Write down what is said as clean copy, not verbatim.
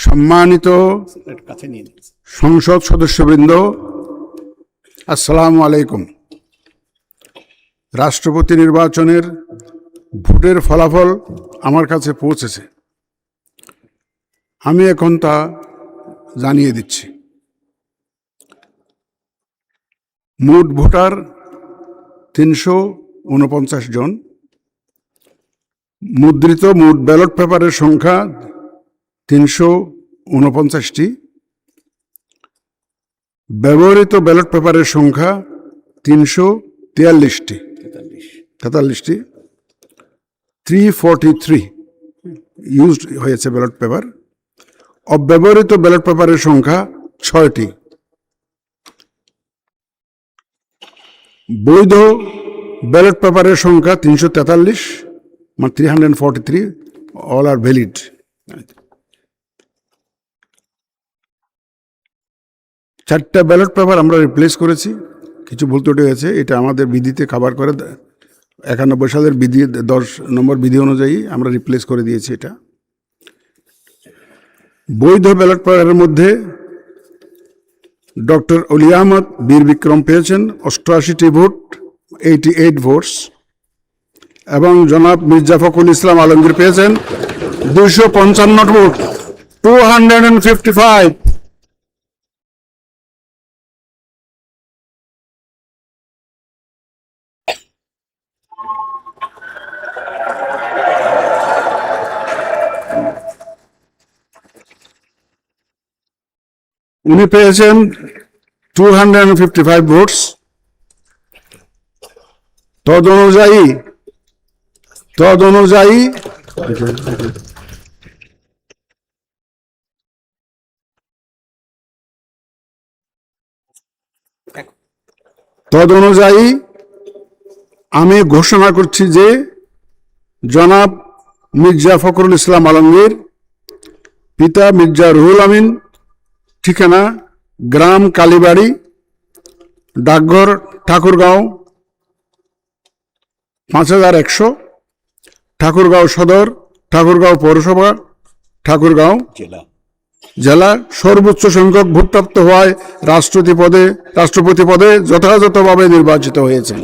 সম্মানিত সংসদ সদস্যবৃন্দ, আসসালামু আলাইকুম। রাষ্ট্রপতি নির্বাচনের ভোটের ফলাফল আমার কাছে পৌঁছেছে। আমি এখন তা জানিয়ে দিচ্ছি। মোট ভোটার ৩৪৯ জন। মুদ্রিত মোট ব্যালট পেপারের সংখ্যা ৩৪৯টি। ব্যবহৃত ব্যালট পেপারের সংখ্যা ৩৪৩টি। 343 ইউজড হয়েছে ব্যালট পেপার। অব্যবহৃত ব্যালট পেপারের সংখ্যা 6টি। বৈধ ব্যালট পেপারের সংখ্যা 343, মানে 343, অল আর ভ্যালিড। চারটা ব্যালট পেপার আমরা রিপ্লেস করেছি, কিছু ভুল ত্রুটি হয়েছে। এটা আমাদের বিধিতে কভার করে 91 সালের বিধি 10 নম্বর বিধি অনুযায়ী আমরা রিপ্লেস করে দিয়েছি এটা। বৈধ ব্যালট পেপারের মধ্যে ডক্টর অলি আহমদ বীর বিক্রম পেয়েছেন 88টি ভোট, 88 ভোটস, এবং জনাব মির্জা ফখরুল ইসলাম আলমগীর পেয়েছেন 255 ভোট, 255। উনি পেয়েছেন 255 ভোটস। তদ অনুযায়ী আমি ঘোষণা করছি যে জনাব মির্জা ফখরুল ইসলাম আলমগীর, পিতা মির্জা রুহুল আমিন, ঠিকানা গ্রাম কালীবাড়ি, ডাকঘর ঠাকুরগাঁও 5100, ঠাকুরগাঁও সদর, ঠাকুরগাঁও পৌরসভা, ঠাকুরগাঁও জেলা, সর্বোচ্চ সংখ্যক ভোটপ্রাপ্ত হওয়ায় রাষ্ট্রপতি পদে যথাযথভাবে নির্বাচিত হয়েছেন।